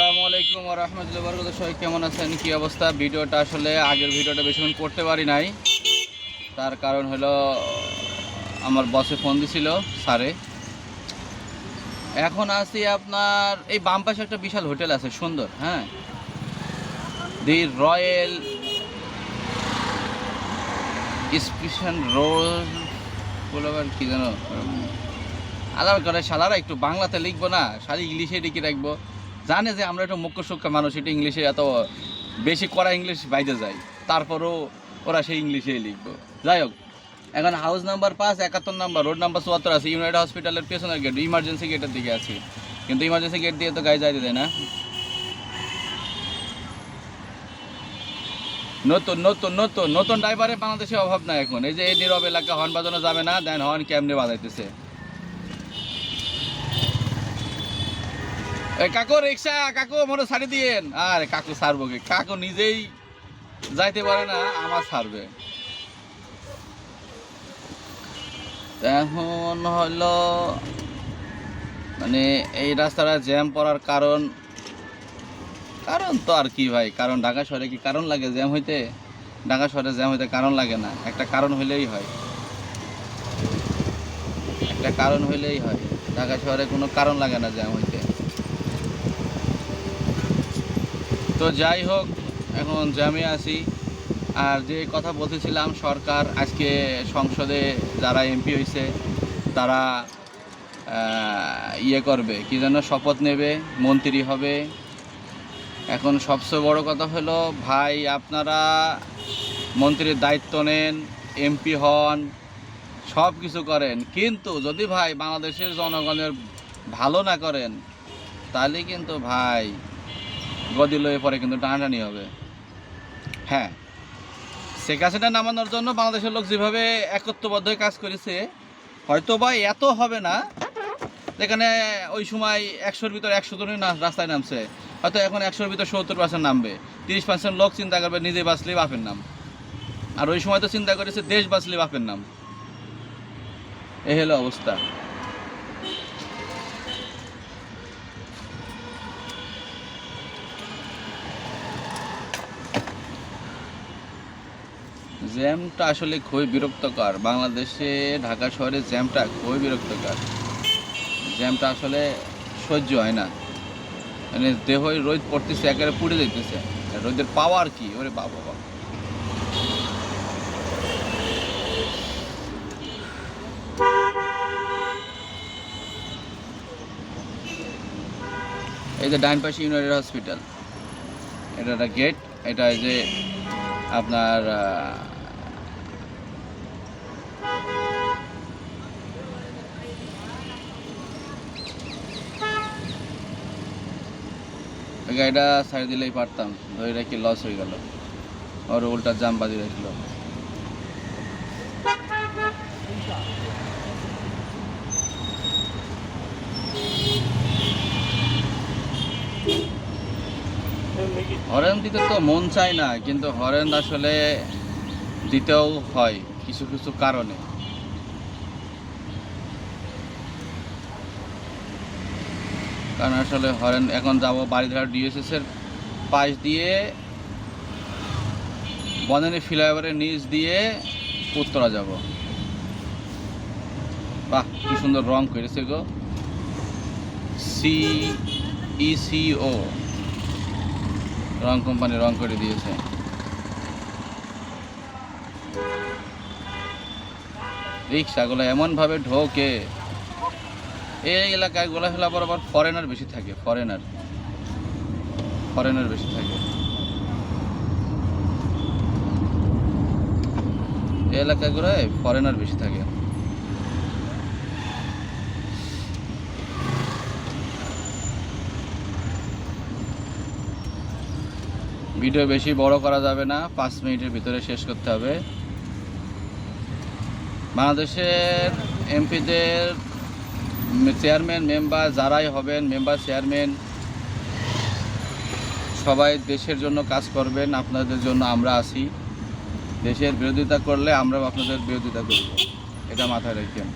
আসসালামু আলাইকুম ওয়া রাহমাতুল্লাহি ওয়া বারাকাতুহু। সবাই কেমন আছেন, কি অবস্থা? ভিডিওটা আসলে আগের ভিডিওটা বেশিক্ষণ করতে পারি নাই, তার কারণ হলো আমার বসে ফোন দিছিল স্যারে। এখন আছি আপনার এই বাম পাশে একটা বিশাল হোটেল আছে, সুন্দর, হ্যাঁ, দি রয়্যাল স্পেশাল রোজ বলে আবার কি জানো আলাদা করে। শালারা একটু বাংলাতে লিখবো না, শালি ইংলিশে লিখে রাখবো। জানে যে আমরা একটু মুখ্য সূক্ষ্ম মানুষ, এটা ইংলিশে এত বেশি করা ইংলিশ বাইরে যায়, তারপরও ওরা সেই ইংলিশেই লিখবো। যাই হোক, এখন house number 5, 71 number, road number 74 আছে, ইউনাইটেড হসপিটালের পেছনের গেট, ইমার্জেন্সি গেটের দিকে আছি। কিন্তু ইমার্জেন্সি গেট দিয়ে তো গাড়ি যাইতে দেয় না। নতুন নতুন নতুন নতুন ড্রাইভারের বাংলাদেশে অভাব নাই এখন। এই যে এই নীরব এলাকা হর্ন বাজানো যাবে না, দেন হর্ন কেমনে বাজাইতেছে। কাকু রিক্সা, কাকু মনে ছাড়ি দিয়েন। আরে কাকু ছাড়বো কি, কাকু নিজেই যাইতে পারে না, আমার ছাড়বে। এখন হলো মানে এই রাস্তাটা জ্যাম পড়ার কারণ তো আর কি ভাই, কারণ ঢাকা শহরে কি কারণ লাগে জ্যাম হইতে? ঢাকা শহরে জ্যাম হইতে কারণ লাগে না, একটা কারণ হইলেই হয়, একটা কারণ হইলেই হয়। ঢাকা শহরে কোনো কারণ লাগে না জ্যাম হইতে। তো যাই হোক, এখন জ্যামে আছি। আর যে কথা বলতেছিলাম, সরকার আজকে সংসদে যারা এমপি হয়েছে তারা করবে কি যেন, শপথ নেবে, মন্ত্রী হবে। এখন সবচেয়ে বড় কথা হলো ভাই, আপনারা মন্ত্রীর দায়িত্ব নেন, এমপি হন, সব কিছু করেন, কিন্তু যদি ভাই বাংলাদেশের জনগণের ভালো না করেন, তাহলে কিন্তু ভাই গদি লয়ে পরে কিন্তু টানাটানি হবে। হ্যাঁ, শেখ হাসিনা নামানোর জন্য বাংলাদেশের লোক যেভাবে একত্রবদ্ধ হয়ে কাজ করেছে, হয়তো বা এত হবে না। যেখানে ওই সময় 100-র ভিতর 100 জনই রাস্তায় নামছে, হয়তো এখন 100-র ভিতর 70% নামবে। 30% লোক চিন্তা করবে নিজে বাঁচলে বাপের নাম, আর ওই সময় তো চিন্তা করেছে দেশ বাঁচলে বাপের নাম। এই হলো অবস্থা। জ্যামটা আসলে খুবই বিরক্তকর বাংলাদেশে, ঢাকা শহরে জ্যামটা খুবই বিরক্তকর। জ্যামটা আসলে সহ্য হয় না, মানে দেহ রোদ পড়তেছে, একেবারে পুড়ে যেতেছে। রোদের পাওয়ার কি, ওরে বাবা বাবা। এই যে ডাইন পাশে ইউনাইটেড হসপিটাল, এটা একটা গেট। এটা এই যে আপনার গাড়িটা ছাড়ি দিলেই পারতাম, ধরে রাখি লস হয়ে গেল, ওর উল্টা জাম বাজি রাখলো। হরেন দিতে তো মন চায় না, কিন্তু হরেন আসলে দিতেও হয় কিছু কিছু কারণে। কারণ আসলে হরেন, এখন যাব বাড়িধারা ডিএসএস এর পাশ দিয়ে, বনানী ফ্লাইওভারের নিচ দিয়ে উত্তরা যাব। বাহ, কি সুন্দর রং করেছে গো, CECO রং কোম্পানি রং করে দিয়েছে। রিক্সাগুলো এমনভাবে ঢোকে, এই এলাকায় গোলাফেলা বরাবর ফরেনার বেশি থাকে, ফরেনার বেশি থাকে এই এলাকাগুলোয়, ফরেনার বেশি থাকে। ভিডিও বেশি বড় করা যাবে না, 5 মিনিটের ভিতরে শেষ করতে হবে। বাংলাদেশের এমপিদের চেয়ারম্যান, মেম্বার যারাই হবেন, মেম্বার, চেয়ারম্যান, সবাই দেশের জন্য কাজ করবেন। আপনাদের জন্য আমরা আছি। দেশের বিরোধিতা করলে আমরাও আপনাদের বিরোধিতা করব, এটা মাথায় রাখবেন।